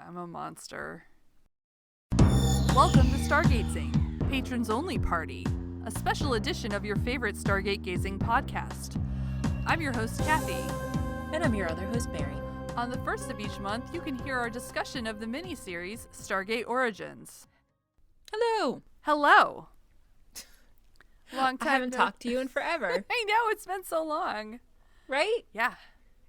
I'm a monster. Welcome to Stargazing, patrons only party, a special edition of your favorite Stargate gazing podcast. I'm your host, Kathy. And I'm your other host, Mary. On the first of each month, you can hear our discussion of the miniseries Stargate Origins. Hello. Hello. Long time. I haven't talked to you in forever. I know, it's been so long. Right? Yeah.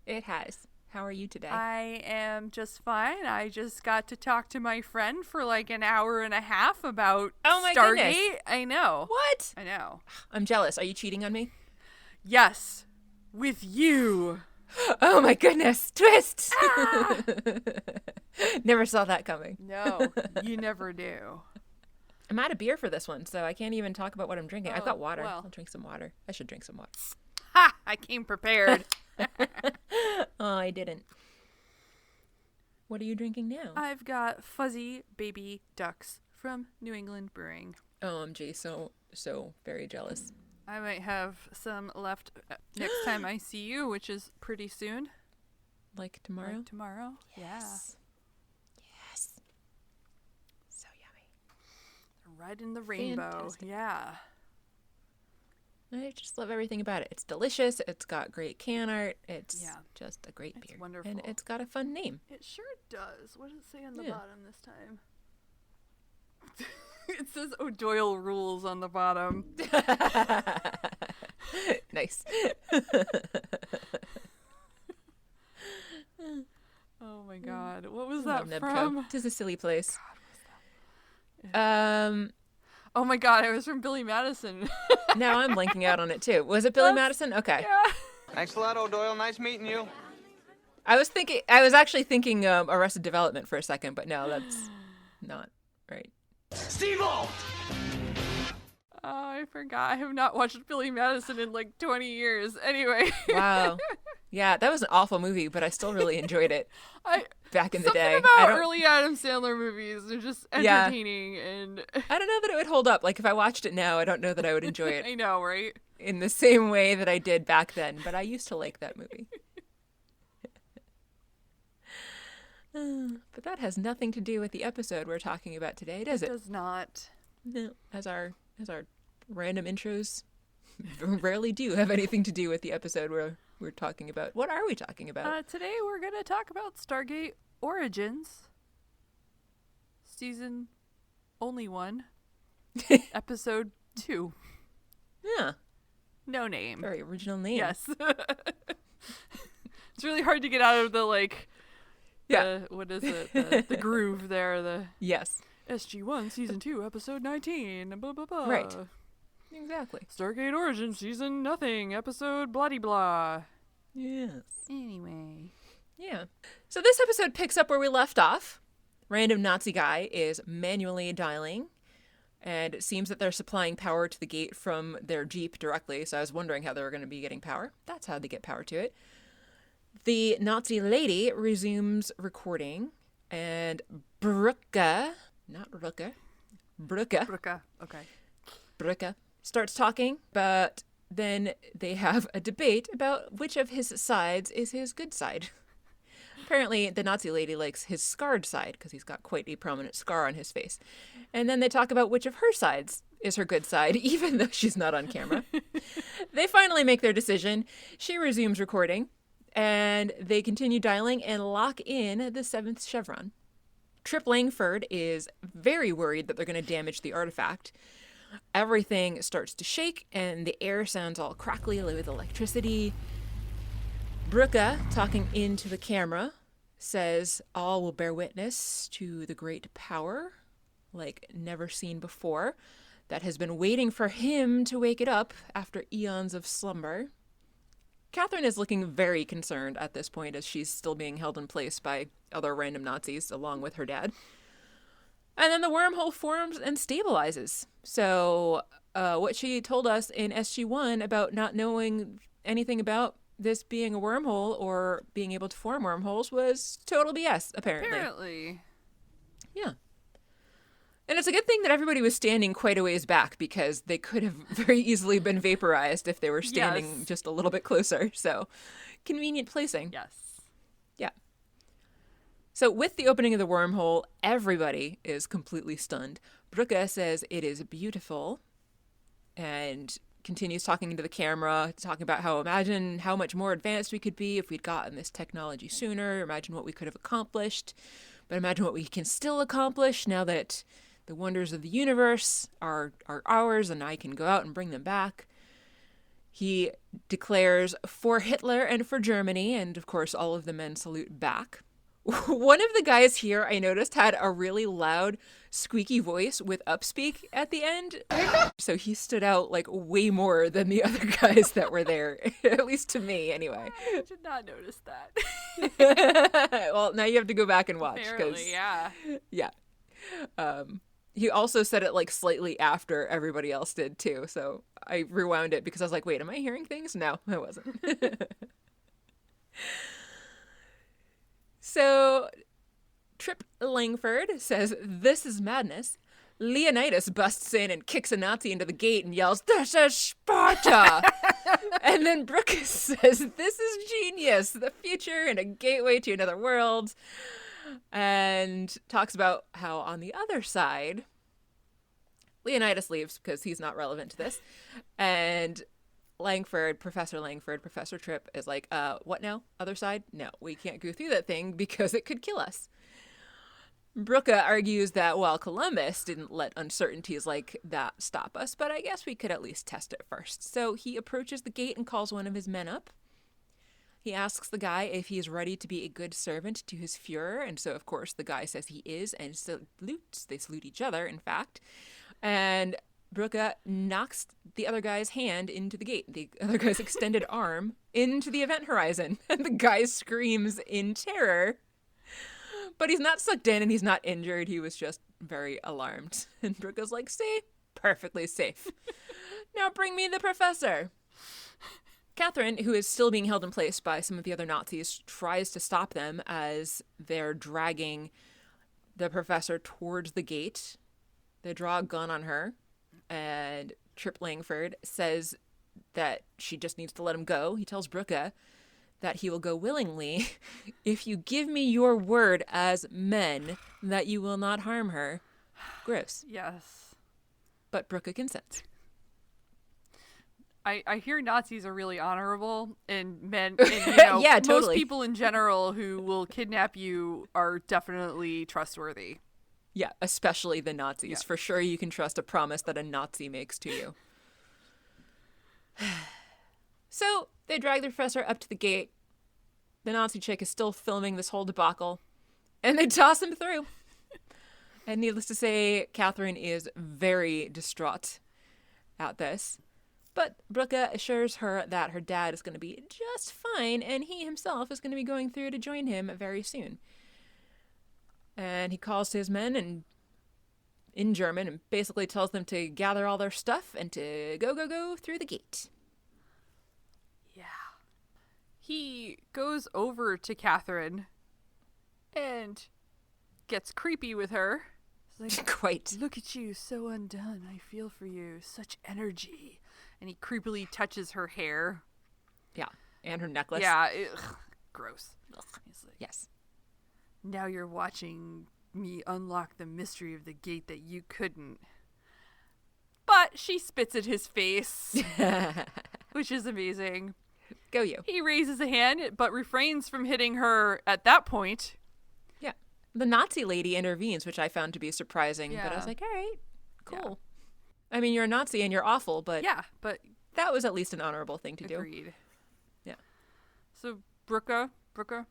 It has. How are you today? I am just fine. I just got to talk to my friend for like an hour and a half about my Stargate. Goodness. I know. What? I know. I'm jealous. Are you cheating on me? Yes. With you. Oh my goodness. Twist. Ah! Never saw that coming. No, you never do. I'm out of beer for this one, so I can't even talk about what I'm drinking. I've got water. well. I'll drink some water. I should drink some water. Ha! I came prepared. Oh, I didn't. What are you drinking now? I've got fuzzy baby ducks from New England Brewing. OMG, so very jealous. I might have some left next time I see you, which is pretty soon. Like tomorrow? Like tomorrow? Yes. So yummy. Yeah. Riding the rainbow. Fantastic. Yeah. I just love everything about it. It's delicious. It's got great can art. It's just a great beer. Wonderful. And it's got a fun name. It sure does. What does it say on the bottom this time? It says O'Doyle Rules on the bottom. Nice. Oh my god. What was that Nebco. from? It is a silly place. God, what was that? Oh my god, it was from Billy Madison. Now I'm blanking out on it too. Was it Billy Madison? Okay. Yeah. Thanks a lot, O'Doyle. Nice meeting you. I was actually thinking Arrested Development for a second, but no, that's not right. Steve-O! Oh, I forgot. I have not watched Billy Madison in like 20 years. Anyway. Wow. Yeah, that was an awful movie, but I still really enjoyed it back in the day. Something about early Adam Sandler movies. They're just entertaining and... I don't know that it would hold up. Like, if I watched it now, I don't know that I would enjoy it I know, right? in the same way that I did back then, but I used to like that movie. But that has nothing to do with the episode we're talking about today, does it? It does not. No, as our random intros rarely do have anything to do with the episode we're talking about. What are we talking about? Today we're going to talk about Stargate Origins. Season only 1. Episode 2. Yeah. No name. Very original name. Yes. It's really hard to get out of the what is it? The groove there. Yes. SG1 Season 2 Episode 19. Blah, blah, blah. Right. Exactly. Stargate Origins Season Nothing Episode blah blah. Yes. Anyway. Yeah. So this episode picks up where we left off. Random Nazi guy is manually dialing, and it seems that they're supplying power to the gate from their Jeep directly, so I was wondering how they were going to be getting power. That's how they get power to it. The Nazi lady resumes recording, and Brücke, not Rucke, Brücke, Okay. Brücke starts talking, but then they have a debate about which of his sides is his good side. Apparently, the Nazi lady likes his scarred side because he's got quite a prominent scar on his face. And then they talk about which of her sides is her good side, even though she's not on camera. They finally make their decision. She resumes recording, and they continue dialing and lock in the 7th chevron. Trip Langford is very worried that they're going to damage the artifact. Everything starts to shake, and the air sounds all crackly with electricity. Brücke, talking into the camera, says all will bear witness to the great power, like never seen before, that has been waiting for him to wake it up after eons of slumber. Catherine is looking very concerned at this point as she's still being held in place by other random Nazis along with her dad. And then the wormhole forms and stabilizes. So what she told us in SG1 about not knowing anything about this being a wormhole or being able to form wormholes was total BS, apparently. Yeah. And it's a good thing that everybody was standing quite a ways back because they could have very easily been vaporized if they were standing just a little bit closer. So convenient placing. Yes. Yeah. So with the opening of the wormhole, everybody is completely stunned. Brooke says it is beautiful and continues talking into the camera, talking about how imagine how much more advanced we could be if we'd gotten this technology sooner. Imagine what we could have accomplished. But imagine what we can still accomplish now that the wonders of the universe are ours and I can go out and bring them back. He declares for Hitler and for Germany, and of course all of the men salute back. One of the guys here I noticed had a really loud, squeaky voice with upspeak at the end. So he stood out like way more than the other guys that were there, at least to me anyway. I did not notice that. Well, now you have to go back and watch. Apparently, yeah. Yeah. He also said it like slightly after everybody else did too. So I rewound it because I was like, wait, am I hearing things? No, I wasn't. So Trip Langford says, "This is madness." Leonidas busts in and kicks a Nazi into the gate and yells, "This is Sparta!" And then Brooke says, "This is genius, the future and a gateway to another world." And talks about how on the other side, Leonidas leaves because he's not relevant to this. And Professor Tripp is like, what now? Other side? No, we can't go through that thing because it could kill us. Brooke argues that, well, Columbus didn't let uncertainties like that stop us, but I guess we could at least test it first. So he approaches the gate and calls one of his men up. He asks the guy if he's ready to be a good servant to his Fuhrer, and so, of course, the guy says he is, and salutes. They salute each other, in fact. And Brooke knocks the other guy's hand into the gate, the other guy's extended arm into the event horizon. And the guy screams in terror. But he's not sucked in and he's not injured. He was just very alarmed. And Brooke is like, "See? Perfectly safe. Now bring me the professor." Catherine, who is still being held in place by some of the other Nazis, tries to stop them as they're dragging the professor towards the gate. They draw a gun on her. And Trip Langford says that she just needs to let him go. He tells Brooke that he will go willingly if you give me your word as men that you will not harm her. Gross. Yes. But Brooke consents. I hear Nazis are really honorable, and men, and, you know, yeah, most totally. people in general who will kidnap you are definitely trustworthy. Yeah, especially the Nazis. Yeah. For sure you can trust a promise that a Nazi makes to you. So they drag the professor up to the gate. The Nazi chick is still filming this whole debacle. And they toss him through. And needless to say, Catherine is very distraught at this. But Brooke assures her that her dad is going to be just fine, and he himself is going to be going through to join him very soon. And he calls to his men and in German and basically tells them to gather all their stuff and to go through the gate. Yeah. He goes over to Catherine and gets creepy with her. He's like, Quite. "Look at you, so undone. I feel for you. Such energy." And he creepily touches her hair. Yeah. And her necklace. Yeah. Gross. He's like, Yes. "Now you're watching me unlock the mystery of the gate that you couldn't." But she spits at his face, which is amazing. Go you. He raises a hand, but refrains from hitting her at that point. Yeah. The Nazi lady intervenes, which I found to be surprising. But I was Yeah. like, all right, cool. I mean, you're a Nazi and you're awful, but Yeah, but that was at least an honorable thing to do. agreed. Yeah. So Brooke Brooke.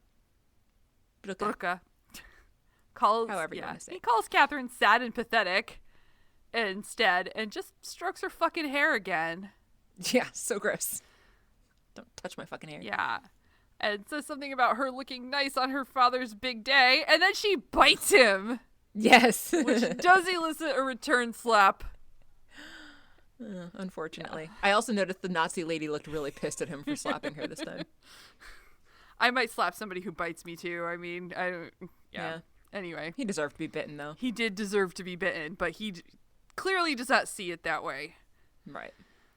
calls, However you wanna say he it. calls Catherine sad and pathetic instead, and just strokes her fucking hair again. Yeah, so gross. Don't touch my fucking hair. Yeah. And says something about her looking nice on her father's big day, and then she bites him, Yes. which does elicit a return slap. Unfortunately. I also noticed the Nazi lady looked really pissed at him for slapping her this time. I might slap somebody who bites me too. I mean, I don't. Yeah. Anyway, He deserved to be bitten, though. he did deserve to be bitten, but he clearly does not see it that way. Right.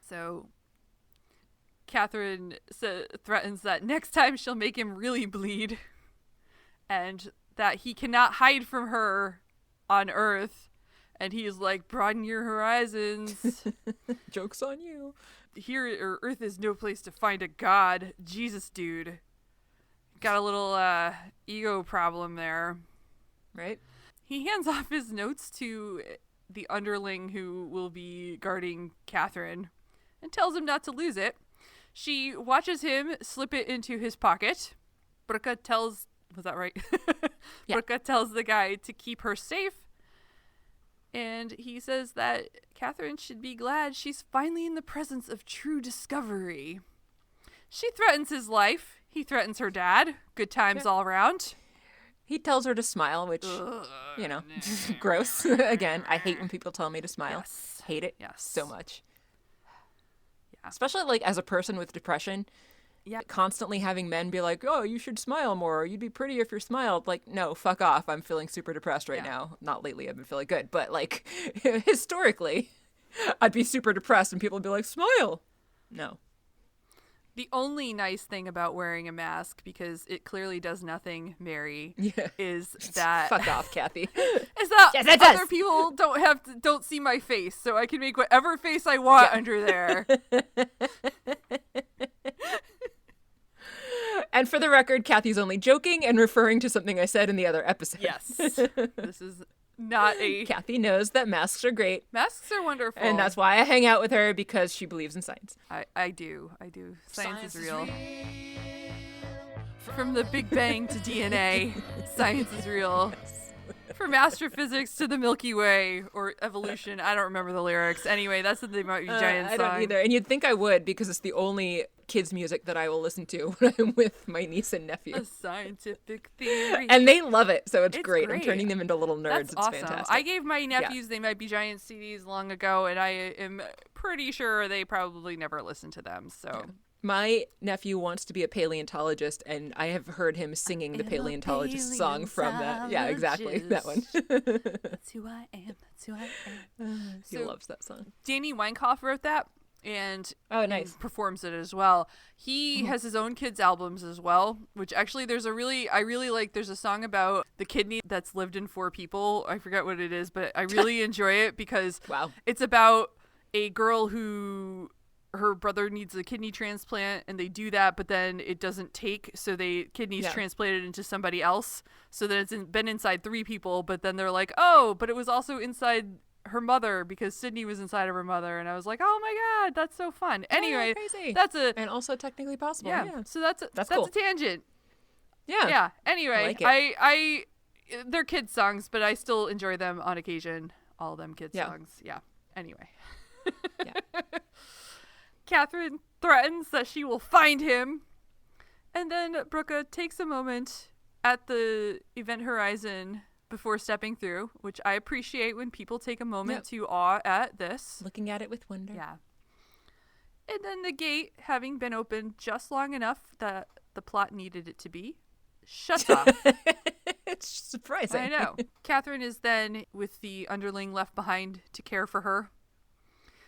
So Catherine threatens that next time she'll make him really bleed. And that he cannot hide from her on Earth. And he's like, broaden your horizons. Joke's on you. Here, Earth is no place to find a god. Jesus, dude. Got a little ego problem there. Right? He hands off his notes to the underling who will be guarding Catherine and tells him not to lose it. She watches him slip it into his pocket. Brooke tells... Was that right? Yeah. Brooke tells the guy to keep her safe. And he says that Catherine should be glad she's finally in the presence of true discovery. She threatens his life. He threatens her dad. Good times all around. He tells her to smile, which, gross. Again, I hate when people tell me to smile. Yes. Hate it Yes. so much. Yeah. Especially, like, as a person with depression, constantly having men be like, oh, you should smile more, or you'd be pretty if you smiled. Like, no, fuck off. I'm feeling super depressed right now. Not lately, I've been feeling good. But, like, historically, I'd be super depressed and people would be like, smile. No. The only nice thing about wearing a mask, because it clearly does nothing, Mary, is that fuck off, Kathy. Is that yes, it does. other people don't see my face, so I can make whatever face I want under there. And for the record, Kathy's only joking and referring to something I said in the other episode. Yes, this is not a... Kathy knows that masks are great. Masks are wonderful. And that's why I hang out with her, because she believes in science. I do. Science is real. From the Big Bang to DNA, science is real. From astrophysics to the Milky Way, or evolution. I don't remember the lyrics. Anyway, that's the They Might Be Giants song. I don't either. And you'd think I would, because it's the only kids' music that I will listen to when I'm with my niece and nephew. A scientific theory. And they love it, so it's great. great. I'm turning them into little nerds. That's It's awesome. fantastic. I gave my nephews They Might Be Giants CDs long ago, and I am pretty sure they probably never listened to them. So My nephew wants to be a paleontologist, and I have heard him singing the paleontologist song from that. Yeah, exactly. That one. That's who I am. That's who I am. He loves that song. Danny Weinkauf wrote that and performs it as well. He has his own kids' albums as well, which actually there's a song about the kidney that's lived in 4 people. I forget what it is, but I really enjoy it because it's about a girl who... her brother needs a kidney transplant and they do that, but then it doesn't take, so kidneys transplanted into somebody else, so that it's been inside 3 people, but then they're like, oh, but it was also inside her mother because Sydney was inside of her mother, and I was like, oh my god, that's so fun. Anyway, crazy. And also technically possible. So that's cool. a tangent. Yeah. Anyway, I like they're kids songs, but I still enjoy them on occasion. All of them kids songs. Yeah. Anyway. Catherine threatens that she will find him. And then Brooke takes a moment at the event horizon before stepping through, which I appreciate when people take a moment to awe at this. Looking at it with wonder. Yeah. And then the gate, having been open just long enough that the plot needed it to be, shuts off. It's surprising. I know. Catherine is then with the underling left behind to care for her.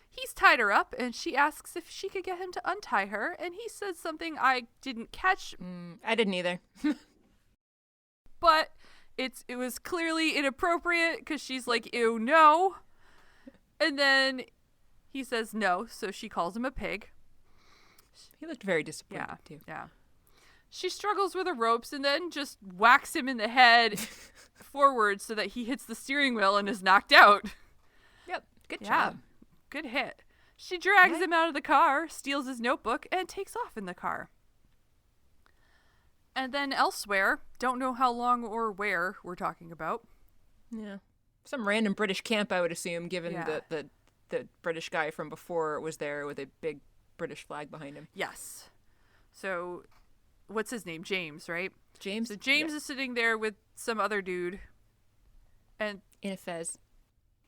He's tied her up, and she asks if she could get him to untie her, and he says something I didn't catch. I didn't either. But it was clearly inappropriate, because she's like, ew, no. And then he says no, so she calls him a pig. He looked very disappointed, too. Yeah. She struggles with the ropes and then just whacks him in the head forward so that he hits the steering wheel and is knocked out. Yep, good job. Good hit. She drags him out of the car, steals his notebook, and takes off in the car. And then elsewhere, don't know how long or where we're talking about. Yeah. Some random British camp, I would assume, given the British guy from before was there with a big British flag behind him. Yes. So, what's his name? James, right? James? So James is sitting there with some other dude. And in a fez.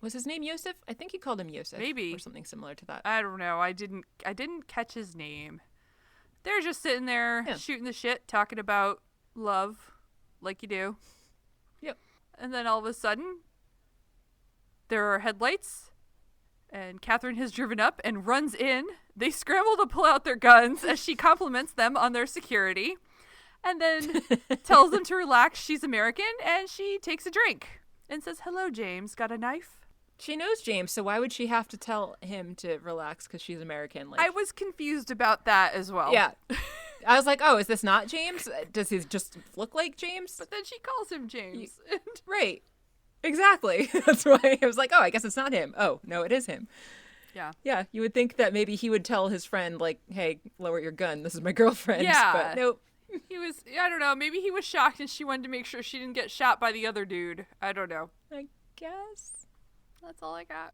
Was his name Yosef? I think he called him Yosef. Maybe. Or something similar to that. I don't know. I didn't catch his name. They're just sitting there shooting the shit, talking about love, like you do. Yep. And then all of a sudden, there are headlights, and Catherine has driven up and runs in. They scramble to pull out their guns as she compliments them on their security. and then tells him to relax. She's American, and she takes a drink and says, "Hello, James. Got a knife?" She knows James, so why would she have to tell him to relax because she's American? I was confused about that as well. Yeah. I was like, oh, is this not James? Does he just look like James? But then she calls him James. Right. Exactly. That's why I was like, oh, I guess it's not him. Oh, no, it is him. Yeah. Yeah, you would think that maybe he would tell his friend, like, hey, lower your gun. This is my girlfriend. Yeah. But nope. He was, I don't know, maybe he was shocked and she wanted to make sure she didn't get shot by the other dude. I don't know. I guess. That's all I got.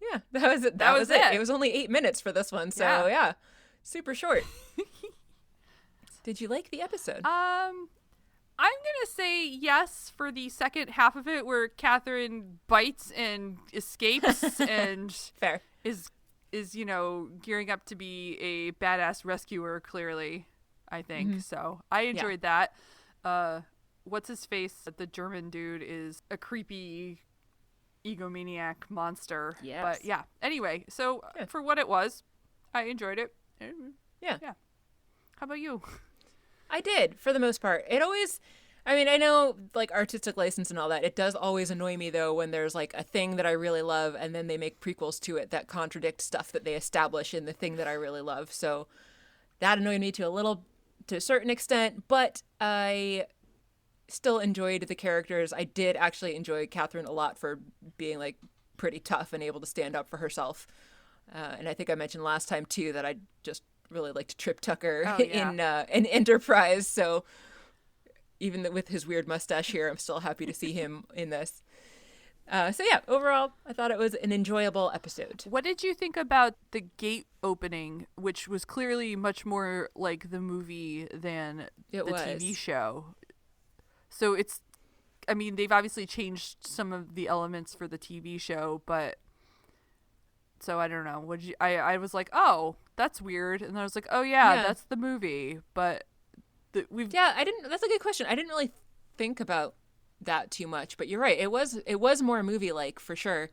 Yeah, that was it. That was it. It was only 8 minutes for this one, so yeah, super short. Did you like the episode? I'm gonna say yes for the second half of it, where Catherine bites and escapes and fair is gearing up to be a badass rescuer. Clearly, I think so. I enjoyed that. What's his face? The German dude is a creepy egomaniac monster. Yes. But yeah. Anyway, so for what it was, I enjoyed it. Yeah. How about you? I did, for the most part. It always, I mean, I know, like, artistic license and all that. It does always annoy me, though, when there's, like, a thing that I really love and then they make prequels to it that contradict stuff that they establish in the thing that I really love. So that annoyed me to a certain extent, but I still enjoyed the characters. I did actually enjoy Catherine a lot for being, like, pretty tough and able to stand up for herself. And I think I mentioned last time, too, that I just really liked Trip Tucker in Enterprise. So even with his weird mustache here, I'm still happy to see him in this. So yeah, overall, I thought it was an enjoyable episode. What did you think about the gate opening, which was clearly much more like the movie than the TV show? So they've obviously changed some of the elements for the TV show, but so I don't know. I was like, oh, that's weird. And I was like, oh yeah. That's the movie. But that's a good question. I didn't really think about that too much, but you're right. It was more movie-like for sure.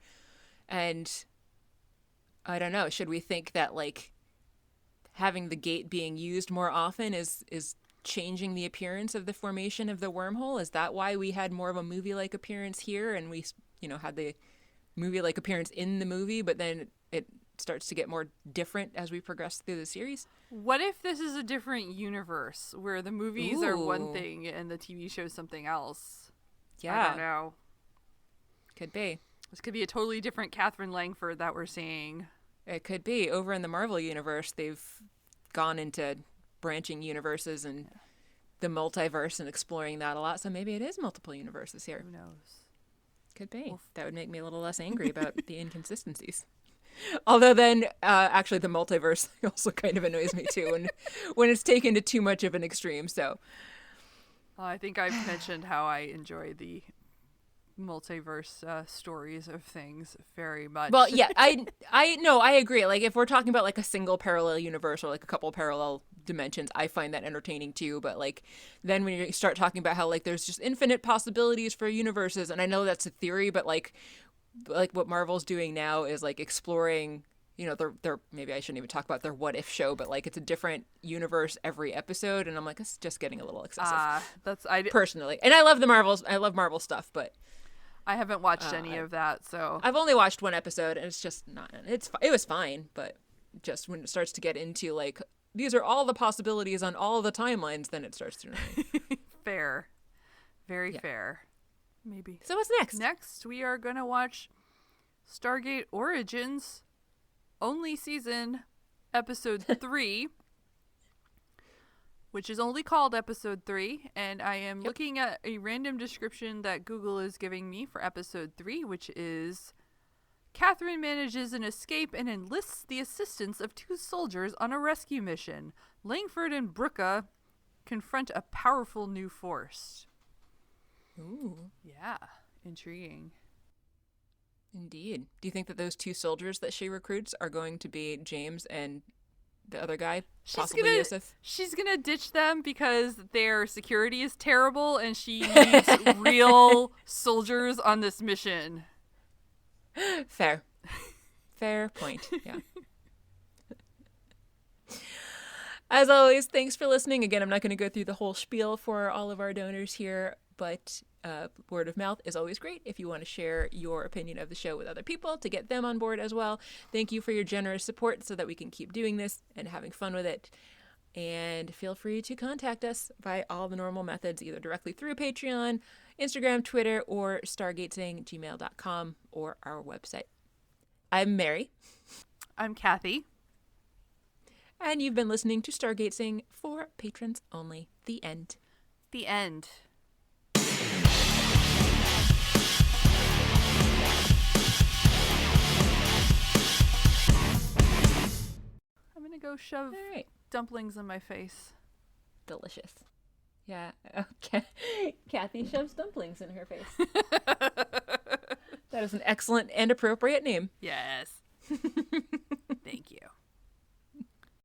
And I don't know, should we think that, like, having the gate being used more often is changing the appearance of the formation of the wormhole? Is that why we had more of a movie-like appearance here and we, had the movie-like appearance in the movie, but then it starts to get more different as we progress through the series? What if this is a different universe where the movies are one thing and the TV show is something else? Yeah. I don't know. Could be. This could be a totally different Catherine Langford that we're seeing. It could be. Over in the Marvel universe, they've gone into branching universes and the multiverse and exploring that a lot. So maybe it is multiple universes here. Who knows? Could be. That would make me a little less angry about the inconsistencies. Although then, actually, the multiverse also kind of annoys me too when it's taken to too much of an extreme. So, I think I've mentioned how I enjoy the multiverse stories of things very much. Well, yeah, I agree. Like, if we're talking about like a single parallel universe or like a couple parallel dimensions, I find that entertaining too. But like, then when you start talking about how like there's just infinite possibilities for universes, and I know that's a theory, but like what Marvel's doing now is like exploring, they're maybe I shouldn't even talk about their what if show, but like it's a different universe every episode, and I'm like, it's just getting a little excessive. Personally, and I love Marvel stuff, but I haven't watched any of that, so I've only watched one episode, and it's just not. It was fine, but just when it starts to get into like these are all the possibilities on all the timelines, then it starts to annoy me. Fair, very fair. Maybe. So what's next? Next, we are going to watch Stargate Origins, only season, episode 3, which is only called episode 3. And I am looking at a random description that Google is giving me for episode 3, which is Catherine manages an escape and enlists the assistance of 2 soldiers on a rescue mission. Langford and Brooke confront a powerful new force. Ooh. Yeah. Intriguing. Indeed. Do you think that those 2 soldiers that she recruits are going to be James and the other guy, possibly Yusuf? She's going to ditch them because their security is terrible and she needs real soldiers on this mission. Fair point. Yeah. As always, thanks for listening. Again, I'm not going to go through the whole spiel for all of our donors here, but word of mouth is always great if you want to share your opinion of the show with other people to get them on board as well. Thank you for your generous support so that we can keep doing this and having fun with it. And feel free to contact us by all the normal methods, either directly through Patreon, Instagram, Twitter, or stargatesing@gmail.com or our website. I'm Mary. I'm Kathy. And you've been listening to Stargatesing for patrons only. The end. The end. I'm going to go shove dumplings in my face. Delicious. Yeah. Okay. Kathy shoves dumplings in her face. That is an excellent and appropriate name. Yes. Thank you.